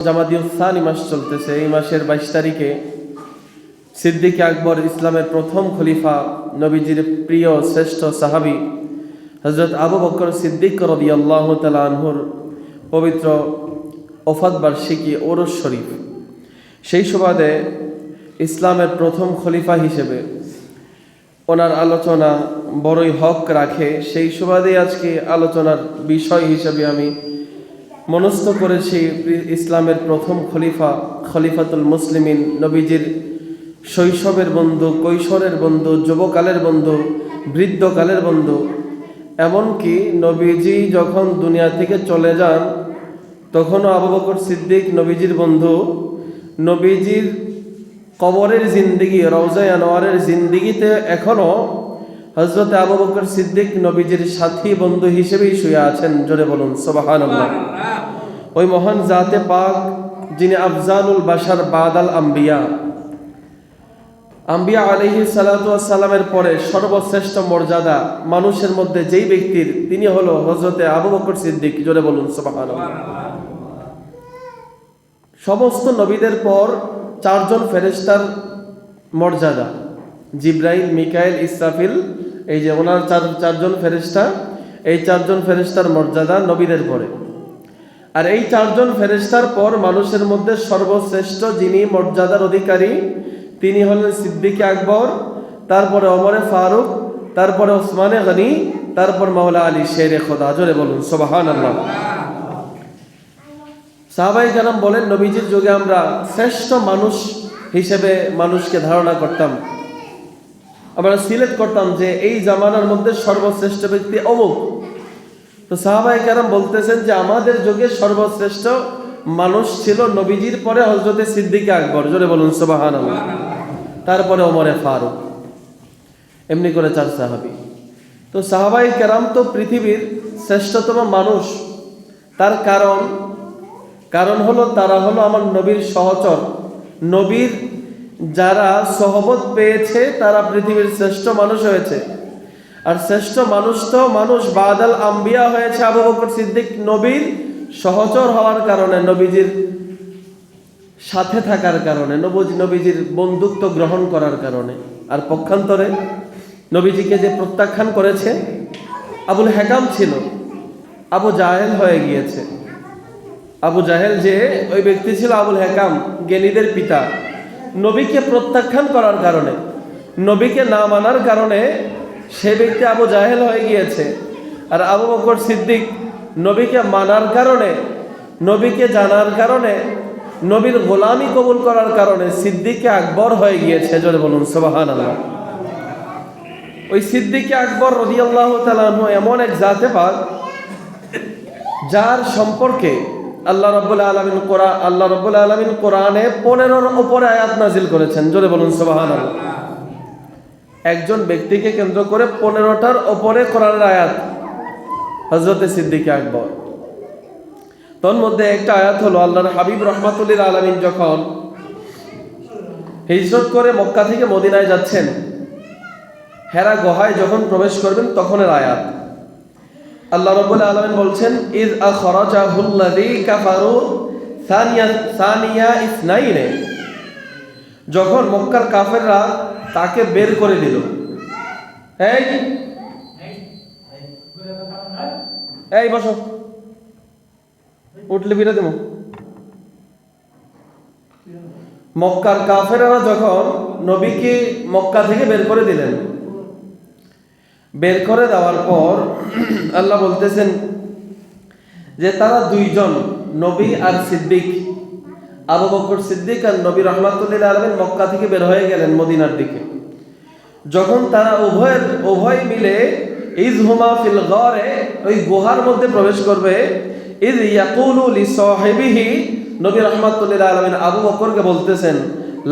জামাদিউসানি মাস চলতেছে। এই মাসের 22 তারিখে সিদ্দিক আকবর, ইসলামের প্রথম খলিফা, নবীজির প্রিয় শ্রেষ্ঠ সাহাবী হযরত আবু বকর সিদ্দিক রাদিয়াল্লাহু তাআলা আনহুর পবিত্র ওফাত বার্ষিকী ওরস শরীফ। সেই সুবাদে ইসলামের প্রথম খলিফা হিসেবে ওনার আলোচনা বড়ই হক রাখে। সেই সুবাদে আজকে আলোচনার বিষয় হিসেবে আমি মনস্থ করেছি ইসলামের প্রথম খলিফা, খলিফাতুল মুসলিমিন, নবীজির শৈশবের বন্ধু, কৈশোরের বন্ধু, যুবকালের বন্ধু, বৃদ্ধকালের বন্ধু। এমনকি নবীজি যখন দুনিয়া থেকে চলে যান তখনও আবু বকর সিদ্দিক নবীজির বন্ধু। নবীজির কবরের জিন্দিগি, রওজায়ে আনোয়ারের জিন্দিগিতে এখনও হযরত আবু বকর সিদ্দিক নবীজির সাথী বন্ধু হিসেবেই শুয়ে আছেন। জোরে বলুন সুবহানাল্লাহ। ওই মহান জাতে পাক যিনি আফজালুল বাশার বাদাল আম্বিয়া, আম্বিয়া আলাইহিস সালাতু ওয়াস সালামের পরে সর্বশ্রেষ্ঠ মর্যাদা মানুষের মধ্যে যেই ব্যক্তির, তিনি হলো হযরতে আবু বকর সিদ্দিক। জোরে বলুন সুবহানাল্লাহ। সমস্ত নবীদের পর চারজন ফেরেশতার মর্যাদা, জিব্রাইল, মিকাইল, ইসরাফিল, এই যে ওনার চারজন ফেরেশতা, এই চারজন ফেরেশতার মর্যাদা নবীদের পরে। আর এই চারজন ফেরেশতার পর মানুষের মধ্যে সর্বশ্রেষ্ঠ যিনি মর্যাদার অধিকারী, তিনি হলেন সিদ্দিক আকবর, তারপরে ওমরে ফারুক, তারপরে ওসমানে গনি, তারপর মাওলা আলী শেরে খোদা। জোরে বলুন সুবহানাল্লাহ। সাহাবায়ে কেরাম বলেন, নবীজির যুগে আমরা শ্রেষ্ঠ মানুষ হিসেবে মানুষকে ধারণা করতাম, আমরা সিলেক্ট করতাম যে এই জামানার মধ্যে সর্বশ্রেষ্ঠ ব্যক্তি অমুক। তো সাহাবায়ে কেরাম বলতেছেন যে আমাদের যুগে সর্বশ্রেষ্ঠ মানুষ ছিল নবীজির পরে হযরতে সিদ্দিক আকবর। জোরে বলুন সুবহানাল্লাহ। তারপরে ওমরে ফারুক, এমনি করে চার সাহাবী। তো সাহাবায়ে কেরাম তো পৃথিবীর শ্রেষ্ঠতম মানুষ। তার কারণ হলো তারা হলো আমার নবীর সহচর। নবীর যারা সহবত পেয়েছে তারা পৃথিবীর শ্রেষ্ঠ মানুষ হয়েছে। আর শ্রেষ্ঠ মানুষ তো মানুষ বাদাল আম্বিয়া হয়েছে আবু বকর সিদ্দিক, নবীর সহচর হওয়ার কারণে, নবীজির সাথে থাকার কারণে, নবীজির বন্ধুত্ব গ্রহণ করার কারণে। আর পক্ষান্তরে নবীজিকে যে প্রত্যাখ্যান করেছে, আবুল হেকাম ছিল, আবু জাহেল হয়ে গিয়েছে। আবু জাহেল যে ওই ব্যক্তি ছিল আবুল হেকাম, জ্ঞানীদের পিতা, নবীকে প্রত্যাখ্যান করার কারণে, নবীকে না মানার কারণে সে ব্যক্তি আবু জাহেল হয়ে গিয়েছে। আর আবু বকর সিদ্দিক নবীকে মানার কারণে, নবীকে জানার কারণে, নবীর গোলামি কবুল করার কারণে সিদ্দিক আকবর হয়ে গিয়েছে। জোরে বলুন সুবহানাল্লাহ। ওই সিদ্দিক আকবর রাদিয়াল্লাহু তাআলা আনহু এমন এক জাতে পাক যার সম্পর্কে আল্লাহ রাব্বুল আলামিন কোরআনে 15-র উপরে আয়াত নাজিল করেছেন। জোরে বলুন সুবহানাল্লাহ। একজন ব্যক্তিকে কেন্দ্র করে 15টার উপরে কোরআনের আয়াত হযরতে সিদ্দিক আকবর। তোর মধ্যে একটা আয়াত হলো আল্লাহর হাবিব রাহমাতুল্লিল আলামিন যখন হিজরত করে মক্কা থেকে মদিনায় যাচ্ছেন, হেরা গুহায় যখন প্রবেশ করবেন তখনের আয়াত। আল্লাহ রাব্বুল আলামিন বলছেন, ইয আখরাজাহুল্লাযী কাফারু সানিয়া ইসনাইনে, যখন মক্কার কাফেররা তাকে বের করে দিল। এই বসো, উঠলে বিরে দেব। মক্কার কাফেররা যখন নবীকে মক্কা থেকে বের করে দিলেন, বের করে দেওয়ার পর আল্লাহ বলতেছেন যে তারা দুইজন, নবী আর সিদ্দিক, আবু বকর সিদ্দিক আর নবী রাহমাতুল্লিল আলামিন মক্কা থেকে বের হয়ে গেলেন মদিনার দিকে। যখন তারা উভয় মিলে ইযহুমা ফিল গারে, ওই গুহার মধ্যে প্রবেশ করবে, ইয ইয়াকুলু লিসাহিবিহি, নবী রাহমাতুল্লিল আলামিন আবু বকরকে বলতেছেন,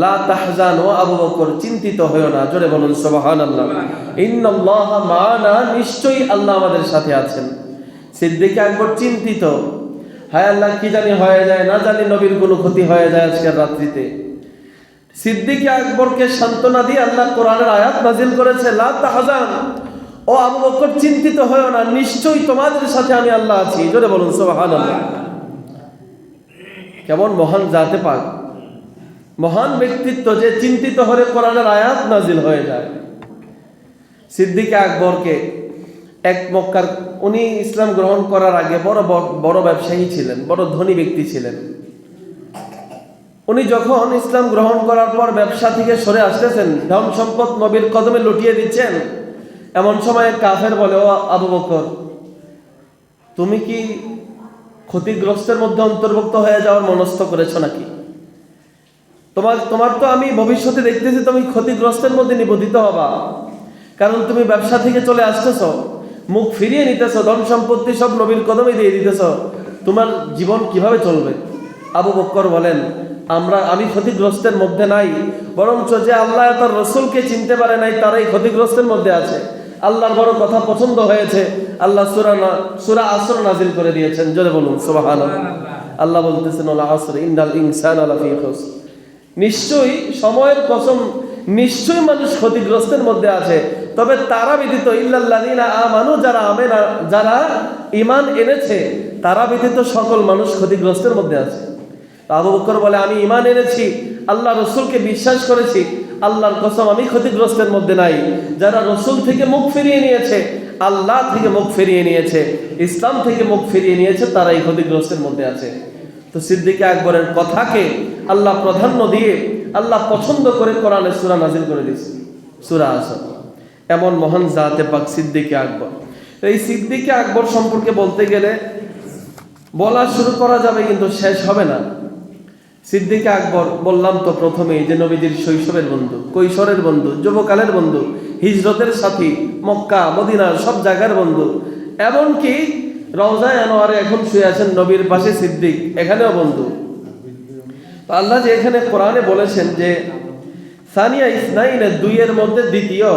লা তাহজান, ও আবু বকর চিন্তিত হয়ো না। জোরে বলুন সুবহানাল্লাহ। ইন্নাল্লাহা মা'ানা, নিশ্চয়ই আল্লাহ আমাদের সাথে আছেন। সিদ্দিক আকবর চিন্তিত, হায় আল্লাহ কি জানি হয়ে যায়, না জানি নবীর কোনো ক্ষতি হয়ে যায় আজকের রাত্রিতে। সিদ্দিক আকবরকে সান্ত্বনা দিয়ে আল্লাহ কোরআনের আয়াত নাজিল করেছে, লা তাহজান, ও আবু বকর চিন্তিত হয়ো না, নিশ্চয়ই তোমাদের সাথে আমি আল্লাহ আছি। জোরে বলুন সুবহানাল্লাহ। কেমন মহান জাতে পাক, মহান ব্যক্তিত্ব যে চিন্তিত হলে কোরআনের আয়াত নাজিল হয়ে যায়। সিদ্দিক আকবরকে এক মক্কার, উনি ইসলাম গ্রহণ করার আগে বড় ব্যবসায়ী ছিলেন, বড় ধনী ব্যক্তি ছিলেন। উনি যখন ইসলাম গ্রহণ করার পর ব্যবসা থেকে সরে আসতেছেন, ধন সম্পদ নবীর কদমে লুটিয়ে দিচ্ছেন, এমন সময় কাফের বলে, ও আবু বকর, তুমি কি ক্ষতিগ্রস্তের মধ্যে অন্তর্ভুক্ত হয়ে যাওয়ার মনস্থ করেছো নাকি? তোমার তো আমি ভবিষ্যতে দেখতেছি তুমি ক্ষতিগ্রস্তের মধ্যে নিবন্ধিত হবা, কারণ তুমি ব্যবসা থেকে চলে আসতেছ, মুখ ফিরিয়ে নিতেছ, ধন সম্পত্তি সব নবীর কদমে দিয়ে দিতেছ, তোমার জীবন কিভাবে চলবে? আবু বকর বলেন, আমি ক্ষতিগ্রস্তের মধ্যে নাই, বরঞ্চ যে আল্লাহ তার রসুলকে চিনতে পারে নাই তারাই ক্ষতিগ্রস্তের মধ্যে আছে। আল্লাহর বড় কথা পছন্দ হয়েছে, আল্লাহ সূরা আসর নাজিল করে দিয়েছেন। জোরে বলুন সুবহানাল্লাহ। আল্লাহ বলতেছেন, ওয়াল আসর ইন্নাল ইনসানা লাফি খুসর, নিশ্চয়ই, সময়ের কসম, নিশ্চয়ই মানুষ ক্ষতিগ্রস্তের মধ্যে আছে, তবে তারা ব্যতীত, ইল্লাল্লাযিনা আমানু, যারা ঈমান এনেছে তারা ব্যতীত সকল মানুষ ক্ষতিগ্রস্তের মধ্যে আছে। আবু বকর বলে, আমি ঈমান এনেছি, আল্লাহ রসুলকে বিশ্বাস করেছি, আল্লাহর কসম আমি ক্ষতিগ্রস্তের মধ্যে নাই। যারা রসুল থেকে মুখ ফিরিয়ে নিয়েছে, আল্লাহ থেকে মুখ ফিরিয়ে নিয়েছে, ইসলাম থেকে মুখ ফিরিয়ে নিয়েছে, তারাই ক্ষতিগ্রস্তের মধ্যে আছে। তো সিদ্দিক আকবরের কথাকে আল্লাহ প্রাধান্য দিয়ে আল্লাহ পছন্দ করে কোরআনে সূরা নাজিল করে দিয়েছে, সূরা আসর। এমন মহান জাতে পাক সিদ্দিক আকবর। এই সিদ্দিক আকবর সম্পর্কে বলতে গেলে বলা শুরু করা যাবে, কিন্তু শেষ হবে না। সিদ্দিক আকবর বললাম তো প্রথমেই যে নবীজির শৈশবের বন্ধু, কৈশোরের বন্ধু, যুবকালের বন্ধু, হিজরতের সাথী, মক্কা মদিনার সব জায়গার বন্ধু, এমনকি রওজায়ে আনোয়ারে এখন শুয়ে আছেন নবীর পাশে সিদ্দিক, এখানেও বন্ধু। তো আল্লাহ যে এখানে কোরআনে বলেছেন যে সানিয়া ইসনাইন, দুইয়ের মধ্যে দ্বিতীয়,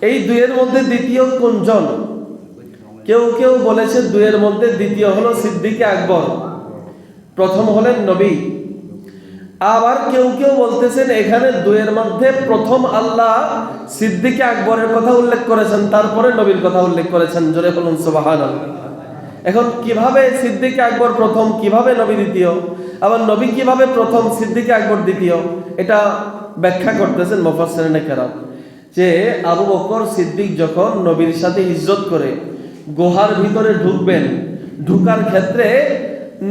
এই দুইয়ের মধ্যে দ্বিতীয় কোনজন? কেউ কেউ বলেছে দুইয়ের মধ্যে দ্বিতীয় হলো সিদ্দিক আকবর, প্রথম হলেন নবী। আবার কেউ কেউ বলতেছেন এখানে দুইয়ের মধ্যে প্রথম আল্লাহ সিদ্দিক আকবরের কথা উল্লেখ করেছেন, তারপরে নবীর কথা উল্লেখ করেছেন। জোরে বলুন সুবহানাল্লাহ। এখন কিভাবে সিদ্দিক আকবর প্রথম, কিভাবে নবী দ্বিতীয়, আবার নবী কিভাবে প্রথম, সিদ্দিক আকবর দ্বিতীয়, এটা ব্যাখ্যা করতেছেন মুফাসসিরিনে কেরাম। যে আবু বকর সিদ্দিক যখন নবীর সাথে হিজরত করে গুহার ভিতরে ঢুকবেন, ঢুকার ক্ষেত্রে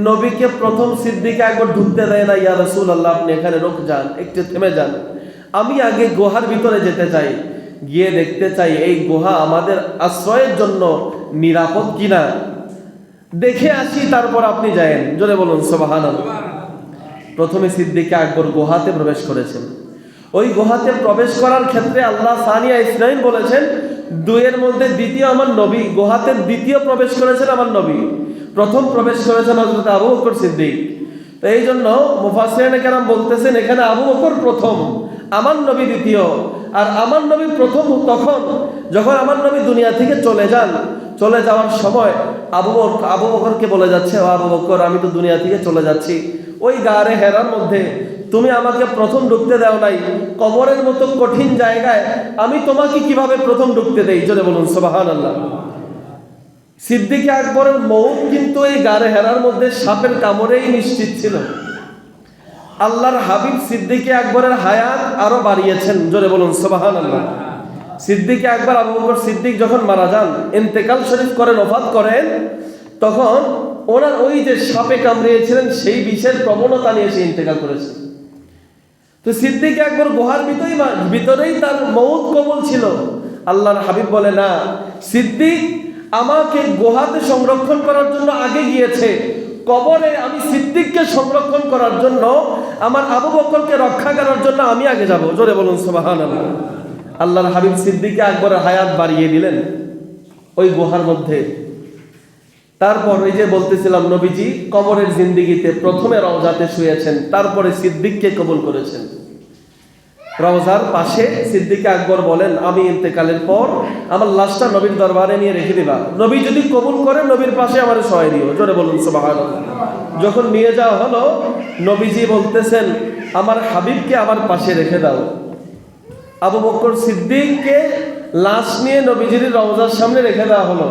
নবীকে প্রথম সিদ্দিক আকবর ঢুকতে দেয় না। ইয়া রাসূলুল্লাহ, আপনি এখানে রুক যান, একটু থেমে যান, আমি আগে গুহার ভিতরে যেতে চাই, গিয়ে দেখতে চাই এই গুহা আমাদের আশ্রয়ের জন্য নিরাপদ কিনা, দেখে আসি, তারপর আপনি যায়েন। জোরে বলুন সুবহানাল্লাহ। প্রথমে সিদ্দিক আকবর গুহাতে প্রবেশ করেছেন। ওই গুহাতে প্রবেশ করার ক্ষেত্রে আল্লাহ সানিয়া ইসনাইন বলেছেন, দুইয়ের মধ্যে দ্বিতীয় আমার নবী। গুহাতে দ্বিতীয় প্রবেশ করেছেন আমার নবী, প্রথম প্রবেশ করেছেন হযরত আবু বকর সিদ্দিক। তো এই জন্য মুফাসসিরিনে কেরাম বলতেছেন এখানে আবু বকর প্রথম, আমার নবী দ্বিতীয়। আর আমার নবী প্রথম তখন যখন আমার নবী দুনিয়া থেকে চলে যান, চলে যাওয়ার সময় আবু বকরকে বলে যাচ্ছে, ও আবু বকর, আমি তো দুনিয়া থেকে চলে যাচ্ছি, ওই গারে হেরার মধ্যে তুমি আমাকে প্রথম ঢুকতে দাও নাই, কবরের মতো কঠিন জায়গায় আমি তোমাকে কিভাবে প্রথম ঢুকতে দেই? জোরে বলুন সুবহানাল্লাহ। সিদ্দিক আকবরের মৌত কিন্তু এই গারে হেরার মধ্যে সাপের কামড়েই নিশ্চিত ছিল। আল্লাহর হাবিব সিদ্দিক আকবরের হায়াত আরো বাড়িয়েছেন। জোরে বলুন সুবহানাল্লাহ। সিদ্দিক আকবর আবু বকর সিদ্দিক যখন মারা যান, ইন্তেকাল শরীফ করেন, ওফাত করেন, তখন ওনার ওই যে সাপে কামড়িয়েছিলেন সেই বিষের প্রবণতা নিয়ে সে ইন্তেকাল করেছে। তো সিদ্দিক আকবর গুহার ভিতরেই তার মৌত কবুল ছিল। আল্লাহর হাবিব বলে, না, সিদ্দিক আমাকে গুহাতে সংরক্ষণ করার জন্য আগে গিয়েছে, কবরে আমি সিদ্দিককে সংরক্ষণ করার জন্য, আমার আবু বকরকে রক্ষা করার জন্য আমি আগে যাব। জোরে বলুন সুবহানাল্লাহ। আল্লাহর হাবিব সিদ্দিক আকবরের হায়াত বাড়িয়ে দিলেন ওই গুহার মধ্যে। তারপর ওই যে বলতেছিলাম, নবীজি কবরের জিন্দেগিতে প্রথমে রওজাতে শুয়েছেন, তারপরে সিদ্দিককে কবুল করেছেন। রওজার পাশে সিদ্দিক আকবর বলেন, আমি ইন্তেকালের পর আমার লাশটা নবীর দরবারে নিয়ে রেখে দিবা, নবী যদি কবুল করে নবীর পাশে আমার সহায় দিও। জোরে বলুন সুবহানাল্লাহ। যখন নিয়ে যাওয়া হলো, নবীজি বলতেছেন, আমার হাবিবকে আমার পাশে রেখে দাও। আবু বকর সিদ্দিককে লাশ নিয়ে নবীজির রওজার সামনে রেখে দেওয়া হলো।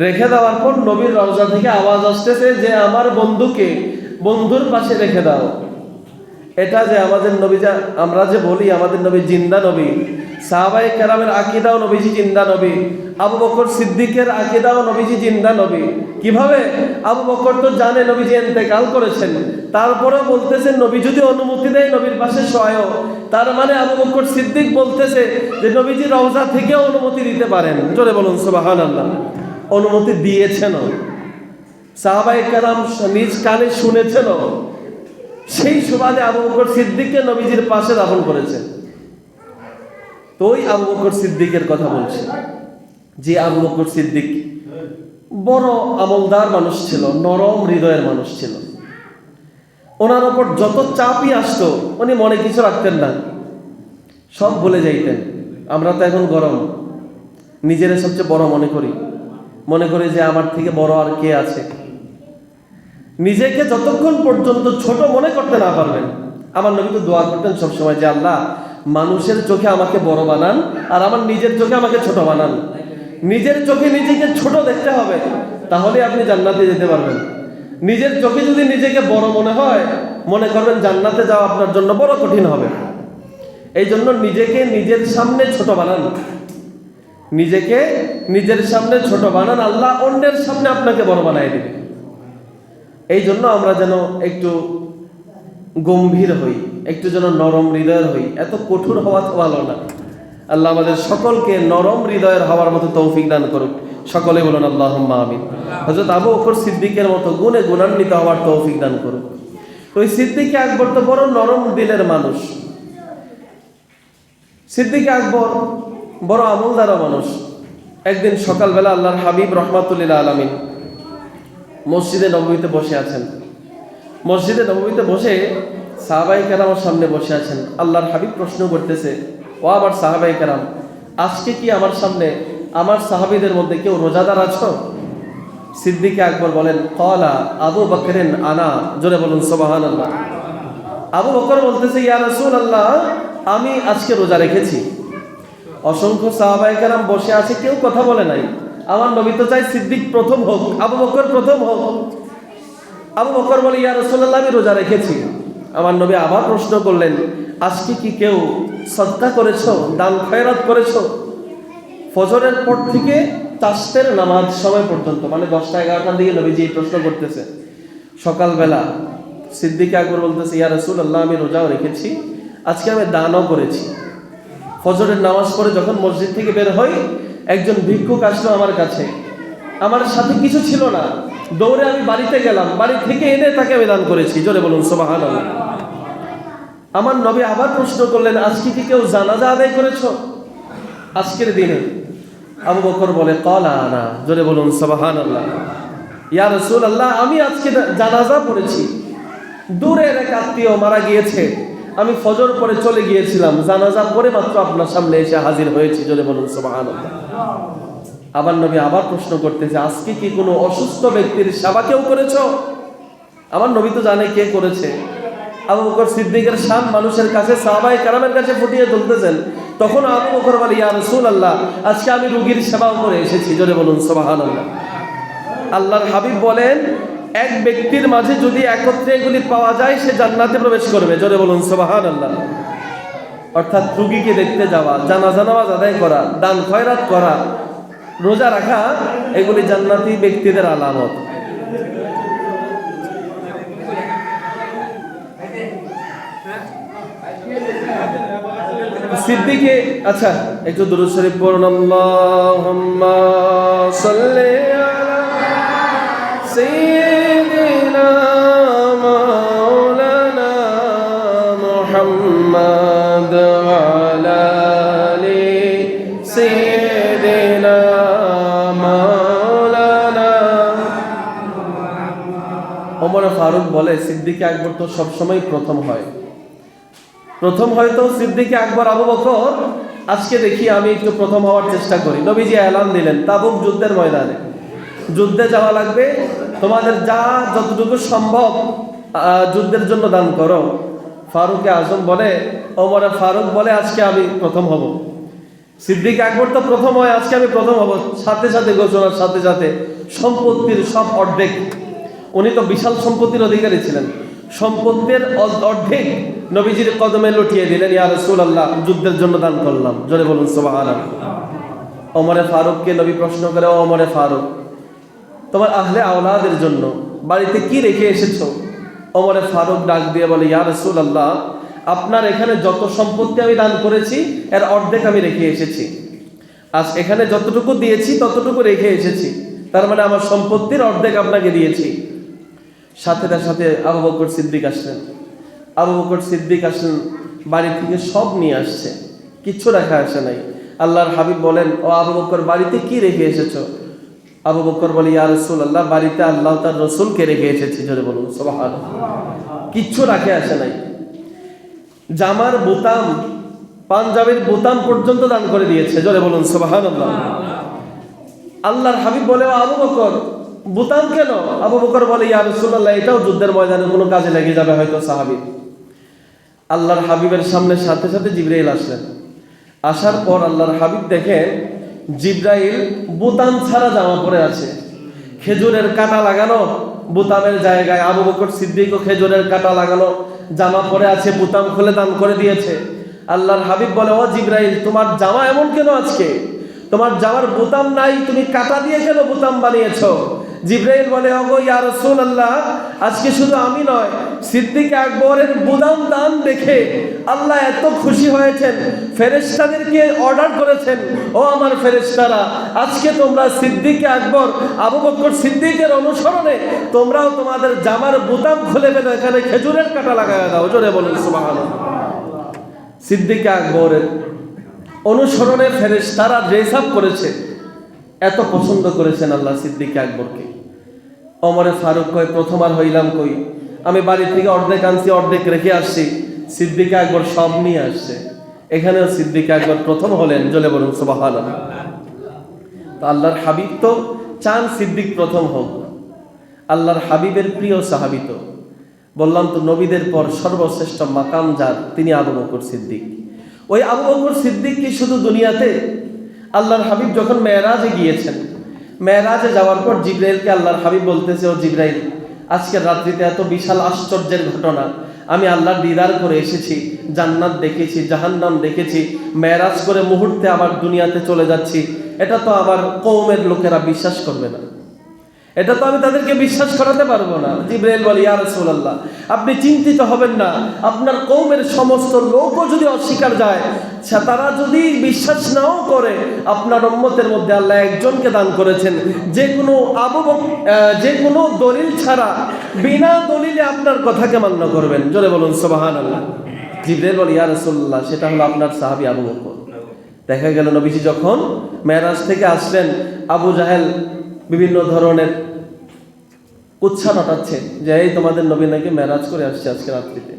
রেখে দেওয়ার পর নবীর রওজা থেকে আওয়াজ আসতেছে যে আমার বন্ধুকে বন্ধুর পাশে রেখে দাও। এটা যে আমাদের নবী, আমরা যে বলি আমাদের নবী জিন্দা নবী, সাহাবায়ে কেরামের আকীদাও নবীজি জিন্দা নবী, আবু বকর সিদ্দিকের আকীদাও নবীজি জিন্দা নবী। কিভাবে? আবু বকর তো জানে নবীজি ইন্তেকাল করেছেন, তারপরেও বলতেছেন নবী যদি অনুমতি দেয় নবীর পাশে শোয়াও। তার মানে আবু বকর সিদ্দিক বলতেছে যে নবীজি রওজা থেকেও অনুমতি দিতে পারেন। জোরে বলুন সুবহানাল্লাহ। অনুমতি দিয়েছেন, সাহাবায়ে কেরাম নিজ কানে শুনেছেন, সেই সুবাদে আবু বকর সিদ্দিককে নবীজির পাশে দাফন করেছেন। তো ওই আবু বকর সিদ্দিকের কথা বলছি, যে আবু বকর সিদ্দিক বড় আমলদার মানুষ ছিল, নরম হৃদয়ের মানুষ ছিল। ওনার ওপর যত চাপই আসতো উনি মনে কিছু রাখতেন না, সব ভুলে যাইতেন। আমরা তো এখন গরম, নিজেরা সবচেয়ে বড় মনে করি যে আমার থেকে বড় আর কে আছে। নিজেকে যতক্ষণ পর্যন্ত ছোট মনে করতে না পারবেন, আমার নবী তো দোয়া করতেন সবসময় যে আল্লাহ মানুষের চোখে আমাকে বড় বানান আর আমার নিজের চোখে আমাকে ছোট বানান। নিজের চোখে নিজেকে ছোট দেখতে হবে, তাহলে আপনি জান্নাতে যেতে পারবেন। নিজের চোখে যদি নিজেকে বড় মনে হয়, মনে করবেন জান্নাতে যাওয়া আপনার জন্য বড় কঠিন হবে। এই জন্য নিজেকে নিজের সামনে ছোট বানান, নিজেকে নিজের সামনে ছোট বানান, আল্লাহ অন্যের সামনে আপনাকে বড় বানাই দেবে। এই জন্য আমরা যেন একটু গম্ভীর হই, একটু যেন নরম হৃদয়ের হই। এত কঠোর হওয়া তো ভালো না। আল্লাহ আমাদের সকলকে নরম হৃদয়ের হওয়ার মতো তৌফিক দান করুক। সকলে বলুন আল্লাহুম্মা আমিন। হযরত আবু বকর সিদ্দিকের মতো গুণে গুণান্বিত হওয়ার তৌফিক দান করুক। ওই সিদ্দিক আকবর তো বড় নরম দিলের মানুষ। সিদ্দিক আকবর বড় আমলদার মানুষ। একদিন সকালবেলা আল্লাহর হাবিব রাহমাতুল্লিল আলামিন মসজিদে নববীতে বসে আছেন। মসজিদে নববীতে বসে সাহাবায়ে কেরামের সামনে বসে আছেন। আল্লাহর হাবিব প্রশ্ন করতেছে, ও আমার সাহাবায়ে কেরাম, আজকে কি আমার সামনে আমার সাহাবীদের মধ্যে কেউ রোজাদার আছো? সিদ্দিক আকবর বলেন, ক্বালা আবু বকরিন আনা। জোরে বলুন সুবহানাল্লাহ। আবু বকর বলতেছে, ইয়া রাসূলুল্লাহ, আমি আজকে রোজা রেখেছি। অসংখ্য সাহাবায়ে কেরাম বসে আছে, কেউ কথা বলে নাই। আমার নবী তো চাই সিদ্দিক প্রথম হোক, আবু বকর প্রথম হোক। আবু বকর বলে, ইয়া রাসূলুল্লাহ, আমি রোজা রেখেছি। আমার নবী আবার প্রশ্ন করলেন, আজকে কি কেউ সদকা করেছো, দান খয়রাত করেছো? ফজরের পর থেকে তাসতের নামাজ সময় পর্যন্ত, মানে 10টা-11টার দিকে নবীজি এই প্রশ্ন করতেছে সকালবেলা। সিদ্দিক আকবর বলতেছে, ইয়া রাসূলুল্লাহ, আমি রোজাও রেখেছি, আজকে আমি দানও করেছি। ফজরের নামাজ পড়ে যখন মসজিদ থেকে বের হই, একজন ভিক্ষুক আসলো আমার কাছে। আমার সাথে কিছু ছিল না, দৌড়ে আমি বাড়িতে গেলাম, বাড়ি থেকে এনে তাকে আমি দান করেছি। জোরে বলুন সুবহানাল্লাহ। আমার নবী আবার প্রশ্ন করলেন, আজকে কি কেউ জানাজা আদায় করেছো আজকের দিনে? আবু বকর বলে, ক্বালা আনা। জোরে বলুন সুবহানাল্লাহ। ইয়া রাসূলুল্লাহ, আমি আজকে জানাজা পড়েছি। দূরের এক আত্মীয় মারা গিয়েছে, আমি ফজর পরে চলে গিয়েছিলাম, জানাজা পরে মাত্র আপনার সামনে এসে হাজির হয়েছি। জোরে বলুন সুবহানাল্লাহ। আবার নবী আবার প্রশ্ন করতেছে, আজকে কি কোনো অসুস্থ ব্যক্তির সেবা কেউ করেছো? আমার নবী তো জানে কে করেছে। আবু বকর সিদ্দিকের শান মানুষের কাছে, সাহাবায়ে কেরামের কাছে ফুটিয়ে তুলতেছেন। তখন আবু বকর বলে, ইয়া রাসূলুল্লাহ, আজকে আমি রোগীর সেবাও করে এসেছি। জোরে বলুন সুবহানাল্লাহ। আল্লাহর হাবিব বলেন, এক ব্যক্তির মাঝে যদি একত্রে এগুলি পাওয়া যায়, সে জান্নাতে প্রবেশ করবে। জোরে বলুন সুবহানাল্লাহ। অর্থাৎ রোগীকে দেখতে যাওয়া, জানাজা নামাজ আদায় করা, দান খয়রাত করা, রোজা রাখা, এগুলি জান্নাতি ব্যক্তিদের আলামত। সিদ্দিকে, আচ্ছা একটু দুরূদ শরীফ পড়ুন। আল্লাহুম্মা সাল্লি আলা সাইয়্যিদিনা মাওলানা মুহাম্মাদ ওয়া আলা আলি সাইয়্যিদিনা মাওলানা। ওমর ফারুক বলে, সিদ্দিক আকবর তো সবসময় প্রথম হয়। প্রথম হয়তো সিদ্দিক আকবর আবু বকর, আজকে দেখি আমি একটু প্রথম হওয়ার চেষ্টা করি। নবীজি এলান দিলেন, তাবুক যুদ্ধের ময়দানে যুদ্ধে যাওয়া লাগবে, তোমাদের যা যতটুকু সম্ভব যুদ্ধের জন্য দান করো। ফারুক আজম বলে, ওমর ফারুক বলে, আজকে আমি প্রথম হব। সিদ্দিক আকবর তো প্রথম হয়, আজকে আমি প্রথম হব। সাথে সাথে ঘোষণার সাথে সাথে সম্পত্তির সব অর্ধেক উনি তো বিশাল সম্পত্তির অধিকারী ছিলেন, সম্পত্তির অর্ধেক নবীজির কদমে লুটিয়ে দিলেন, ইয়া রাসূলুল্লাহ যুদ্ধের জন্য দান করলাম। জোরে বলুন সুবহানাল্লাহ। ওমরে ফারুককে নবী প্রশ্ন করে, ও ওমরে ফারুক, তোমার আহলে আওলাদের জন্য বাড়িতে কি রেখে এসেছো? ওমরে ফারুক ডাক দিয়ে বলে, ইয়া রাসূলুল্লাহ, আপনার এখানে যত সম্পত্তি আমি দান করেছি এর অর্ধেক আমি রেখে এসেছি। আজ এখানে যতটুকু দিয়েছি ততটুকু রেখে এসেছি, তার মানে আমার সম্পত্তির অর্ধেক আপনাকে দিয়েছি। সাথে আবু বকর সিদ্দিক আসলেন। আবু বকর সিদ্দিক আসলেন, বাড়ি থেকে সব নিয়ে আসছে, কিচ্ছু রাখা আসে নাই। আল্লাহর হাবিব বলেন, ও আবু বকর, বাড়িতে কি রেখে এসেছো? আবু বকর বলে, ইয়া রাসূলুল্লাহ, বাড়িতে আল্লাহ তার রাসূলকে রেখে এসেছি। জোরে বলুন সুবহানাল্লাহ। কিচ্ছু রাখে আসে নাই। জামার বোতাম, পাঞ্জাবির বোতাম পর্যন্ত দান করে দিয়েছে। জোরে বলুন সুবহানাল্লাহ। আল্লাহর হাবিব বলে, ও আবু বকর, বোতাম কেন? আবু বকর বলে, ইয়া রাসূলুল্লাহ, এটাও যুদ্ধের ময়দানে কোনো কাজে লেগে যাবে হয়তো সাহাবী। আল্লাহর হাবিবের সামনে সাথে জিবরাইল আসলেন। আসার পর আল্লাহর হাবিব দেখেন জিবরাইল বোতাম ছাড়া জামা পরে আছে, খেজুরের কাঁটা লাগানো বোতামের জায়গায়। আবু বকর সিদ্দিকও খেজুরের কাঁটা লাগানো জামা পরে আছে, বোতাম খুলে দান করে দিয়েছে। আল্লাহর হাবিব বলে, ও জিবরাইল, তোমার জামা এমন কেন আজকে? তোমার জামার বোতাম নাই, তুমি কাঁটা দিয়ে কেন বোতাম বানিয়েছো? জিবরাইল বলে, ওগো ইয়া রাসূলুল্লাহ, আজকে শুধু আমি নয়, সিদ্দিক আকবরের বোতাম দান দেখে আল্লাহ এত খুশি হয়েছেন, ফেরেশতাদেরকে অর্ডার করেছেন, ও আমার ফেরেশতারা, আজকে তোমরা সিদ্দিক আকবর আবু বকর সিদ্দিকের অনুসরণে তোমরাও তোমাদের জামার বোতাম খুলে ফেলে এখানে খেজুরের কাঁটা লাগায় দাও। জোরে বলুন সুবহানাল্লাহ। সিদ্দিক আকবরের অনুসরণে ফেরেশতারা ড্রেস আপ করেছে, এত পছন্দ করেছেন আল্লাহ সিদ্দিক আকবরকে। ওমরে ফারুক কয়, প্রথমবার হইলাম কই, আমি বাড়ি থেকে অর্ধেক আনছি, অর্ধেক রেখে আসছি, সিদ্দিক আকবর সব নিয়ে আসছে। এখানেও সিদ্দিক আকবর প্রথম হলেন। জোরে বলুন সুবহানাল্লাহ। তো আল্লাহর হাবিব তো চান সিদ্দিক প্রথম হোক, আল্লাহর হাবিবের প্রিয় সাহাবী তো, বললাম তো নবীদের পর সর্বশ্রেষ্ঠ মাকাম যার, তিনি আবু বকর সিদ্দিক। ওই আবু বকর সিদ্দিক কি শুধু দুনিয়াতে, আল্লাহর হাবিব যখন মেরাজে গিয়েছেন, মেরাজে যাওয়ার পর জিবরাইলকে আল্লাহর হাবিব বলতেছে, ও জিবরাইল, আজকের রাত্রিতে এত বিশাল আশ্চর্যের ঘটনা, আমি আল্লাহর দিদার করে এসেছি, জান্নাত দেখেছি, জাহান্নাম দেখেছি, মেরাজ করে মুহূর্তে আবার দুনিয়াতে চলে যাচ্ছি, এটা তো আমার কওমের লোকেরা বিশ্বাস করবে না, এটা তো আমি তাদেরকে বিশ্বাস করাতে পারবো না। জিবরাইল বলে, ইয়া রাসূলুল্লাহ, আপনি চিন্তিত হবেন না, আপনার কওমের সমস্ত লোকও যদি অস্বীকার যায়, তারা যদি বিশ্বাস নাও করে, আপনার উম্মতের মধ্যে আল্লাহ একজনকে দান করেছেন, যে কোনো দলিল ছাড়া, বিনা দলিলে আপনার কথাকে মান্য করবেন। জোরে বলুন সুবহানাল্লাহ। জিবরাইল বলে, ইয়া রাসূলুল্লাহ, সেটা হলো আপনার সাহাবী আবু বকর। দেখা গেল নবীজি যখন মেরাজ থেকে আসলেন, আবু জাহেল বিভিন্ন ধরনের উৎসাহ ঘটাচ্ছে যে এই তোমাদের নবী নাকি মেরাজ করে আসছে আজকে রাত্রিতে।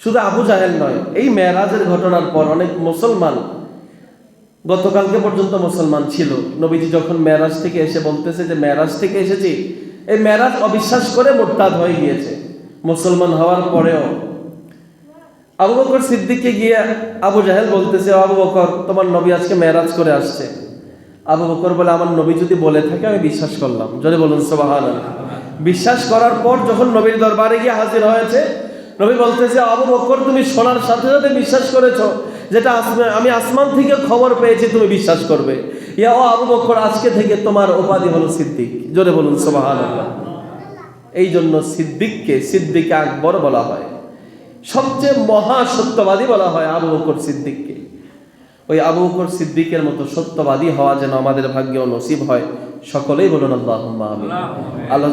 শুধু আবু জাহেল নয়, এই মেরাজের ঘটনার পর অনেক মুসলমান, গতকালকে পর্যন্ত মুসলমান ছিল, নবীজি যখন মেরাজ থেকে এসে বলতেছে যে মেরাজ থেকে এসেছি, এই মেরাজ অবিশ্বাস করে মুরতাদ হয়ে গিয়েছে। মুসলমান হওয়ার পরেও আবু বকর সিদ্দিককে গিয়ে আবু জাহেল বলতেছে, আবু বকর, তোমার নবী আজকে মেরাজ করে আসছে। আবু বকর বলে, আমার নবী যদি বলে থাকে আমি বিশ্বাস করলাম। জোরে বলুন সুবহানাল্লাহ। বিশ্বাস করার পর যখন নবীর দরবারে গিয়ে হাজির হয়েছে, নবী বলতেছে, আবু বকর, তুমি শোনার সাথে সাথে বিশ্বাস করেছো, যেটা আমি আসমান থেকে খবর পেয়েছি তুমি বিশ্বাস করবে। ইয়া ও আবু বকর, আজকে থেকে তোমার উপাধি হলো সিদ্দিক। জোরে বলুন সুবহানাল্লাহ। এই জন্য সিদ্দিককে সিদ্দিক আকবর বলা হয়, সবচেয়ে মহা সত্যবাদী বলা হয় আবু বকর সিদ্দিককে। ওই আবু বকর সিদ্দিকের মতো সত্যবাদী হওয়া যেন আমাদের ভাগ্যে নসিব হয়। সকলেই বলুন আল্লাহুম্মা আমিন। আল্লাহ